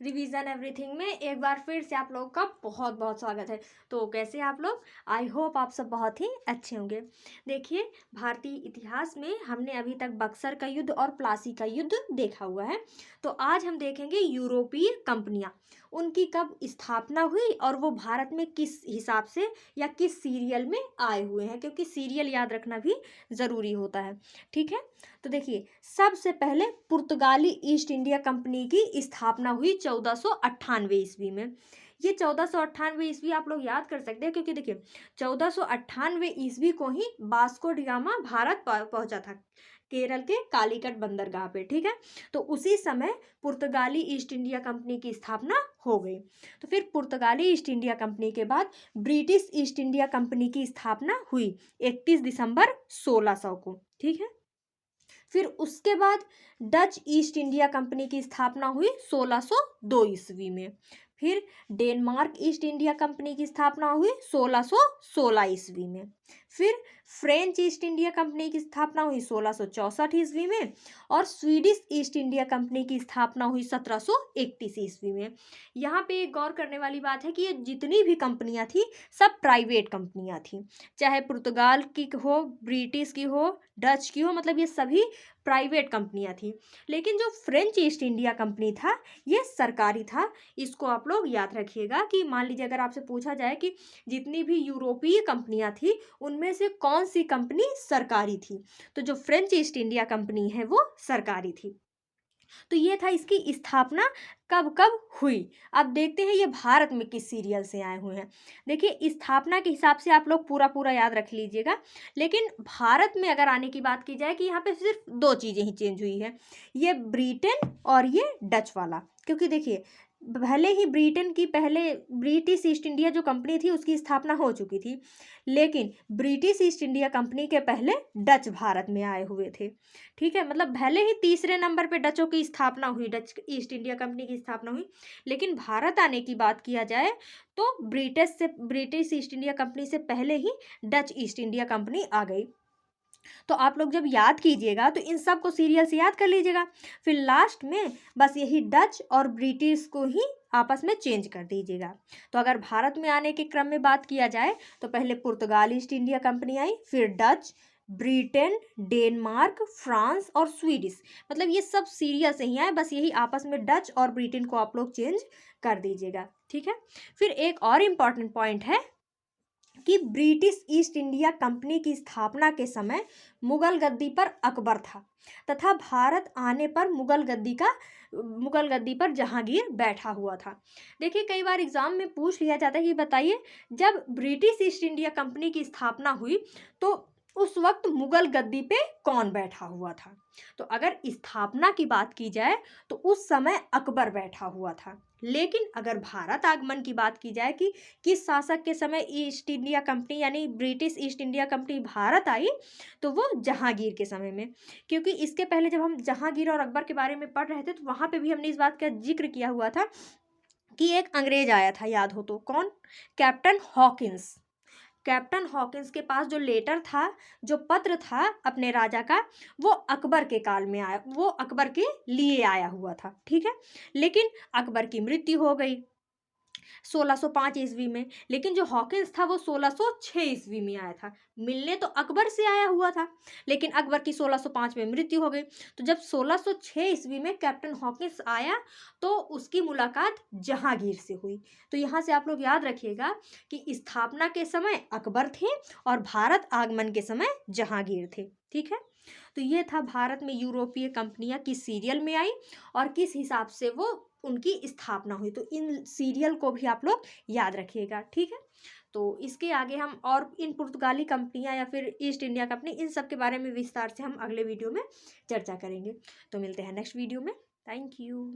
Revision everything में एक बार फिर से आप लोगों का बहुत बहुत स्वागत है। तो कैसे हैं आप लोग? आई होप आप सब बहुत ही अच्छे होंगे। देखिए, भारतीय इतिहास में हमने अभी तक बक्सर का युद्ध और प्लासी का युद्ध देखा हुआ है। तो आज हम देखेंगे यूरोपीय कंपनियां, उनकी कब स्थापना हुई और वो भारत में किस हिसाब से या किस सीरियल में आए हुए हैं, क्योंकि सीरियल याद रखना भी ज़रूरी होता है। ठीक है, तो देखिए, सबसे पहले पुर्तगाली ईस्ट इंडिया कंपनी की स्थापना हुई 1498 ईस्वी में। ये 1498 ईस्वी आप लोग याद कर सकते हैं, क्योंकि देखिए 1498 ईस्वी को ही वास्को डी गामा भारत पहुंचा था, केरल के कालीकट बंदरगाह पे। ठीक है, तो उसी समय पुर्तगाली ईस्ट इंडिया कंपनी की स्थापना हो गई। तो फिर पुर्तगाली ईस्ट इंडिया कंपनी के बाद ब्रिटिश ईस्ट इंडिया कंपनी की स्थापना हुई 31 दिसंबर 1600 को। ठीक है, फिर उसके बाद डच ईस्ट इंडिया कंपनी की स्थापना हुई 1602 ईस्वी में। फिर डेनमार्क ईस्ट इंडिया कंपनी की स्थापना हुई 1616 ईस्वी में। फिर फ्रेंच ईस्ट इंडिया कंपनी की स्थापना हुई 1664 ईस्वी में। और स्वीडिश ईस्ट इंडिया कंपनी की स्थापना हुई 1731 ईस्वी में। यहाँ पे एक गौर करने वाली बात है कि ये जितनी भी कंपनियां थी सब प्राइवेट कंपनियां थी, चाहे पुर्तगाल की हो, ब्रिटिश की हो, डच की हो, मतलब ये सभी प्राइवेट कंपनियां थी। लेकिन जो फ्रेंच ईस्ट इंडिया कंपनी था ये सरकारी था। इसको आप लोग याद रखिएगा कि मान लीजिए अगर आपसे पूछा जाए कि जितनी भी यूरोपीय कंपनियां थी उनमें से कौन सी कंपनी सरकारी थी, तो जो फ्रेंच ईस्ट इंडिया कंपनी है वो सरकारी थी। तो ये था इसकी स्थापना कब कब हुई। अब देखते हैं ये भारत में किस सीरियल से आए हुए हैं। देखिए, स्थापना के हिसाब से आप लोग पूरा पूरा याद रख लीजिएगा, लेकिन भारत में अगर आने की बात की जाए कि यहाँ पे सिर्फ दो चीज़ें ही चेंज हुई है, ये ब्रिटेन और ये डच वाला। क्योंकि देखिए, भले ही ब्रिटेन की पहले ब्रिटिश ईस्ट इंडिया जो कंपनी थी उसकी स्थापना हो चुकी थी, लेकिन ब्रिटिश ईस्ट इंडिया कंपनी के पहले डच भारत में आए हुए थे। ठीक है, मतलब भले ही तीसरे नंबर पे डचों की स्थापना हुई, डच ईस्ट इंडिया कंपनी की स्थापना हुई, लेकिन भारत आने की बात किया जाए तो ब्रिटिश ईस्ट इंडिया कंपनी से पहले ही डच ईस्ट इंडिया कंपनी आ गई। तो आप लोग जब याद कीजिएगा तो इन सब को सीरियल से याद कर लीजिएगा। फिर लास्ट में बस यही डच और ब्रिटिश को ही आपस में चेंज कर दीजिएगा। तो अगर भारत में आने के क्रम में बात किया जाए तो पहले पुर्तगाल ईस्ट इंडिया कंपनी आई, फिर डच, ब्रिटेन, डेनमार्क, फ्रांस और स्वीडिश, मतलब ये सब सीरियल से ही आए, बस यही आपस में डच और ब्रिटेन को आप लोग चेंज कर दीजिएगा। ठीक है, फिर एक और इम्पॉर्टेंट पॉइंट है कि ब्रिटिश ईस्ट इंडिया कंपनी की स्थापना के समय मुगल गद्दी पर अकबर था, तथा भारत आने पर मुगल गद्दी पर जहांगीर बैठा हुआ था। देखिए, कई बार एग्जाम में पूछ लिया जाता है कि बताइए, जब ब्रिटिश ईस्ट इंडिया कंपनी की स्थापना हुई तो उस वक्त मुगल गद्दी पे कौन बैठा हुआ था? तो अगर स्थापना की बात की जाए तो उस समय अकबर बैठा हुआ था। लेकिन अगर भारत आगमन की बात की जाए कि किस शासक के समय ईस्ट इंडिया कंपनी यानी British East India Company Bharat आई, तो वो जहांगीर के समय में। क्योंकि इसके पहले जब हम जहांगीर और अकबर के बारे में पढ़ रहे थे तो वहाँ पे भी हमने इस बात का जिक्र किया हुआ था कि एक अंग्रेज आया था, याद हो तो, कौन? Captain Hawkins. कैप्टन हॉकिंस के पास जो लेटर था, जो पत्र था अपने राजा का, वो अकबर के काल में आया, वो अकबर के लिए आया हुआ था। ठीक है, लेकिन अकबर की मृत्यु हो गई 1605 ईस्वी में, लेकिन जो हॉकिंस था वो 1606 ईस्वी में आया था। मिलने तो अकबर से आया हुआ था, लेकिन अकबर की 1605 में मृत्यु हो गई। तो जब 1606 ईस्वी में कैप्टन हॉकिंस आया तो उसकी मुलाकात जहांगीर से हुई। तो यहाँ से आप लोग याद रखिएगा कि स्थापना के समय अकबर थे और भारत आगमन के समय जहांगीर थे। ठीक है, तो ये था भारत में यूरोपीय कंपनियां किस सीरियल में आई और किस हिसाब से वो उनकी स्थापना हुई। तो इन सीरियल को भी आप लोग याद रखिएगा। ठीक है, तो इसके आगे हम और इन पुर्तगाली कंपनियां या फिर ईस्ट इंडिया कंपनी, इन सब के बारे में विस्तार से हम अगले वीडियो में चर्चा करेंगे। तो मिलते हैं नेक्स्ट वीडियो में। Thank you.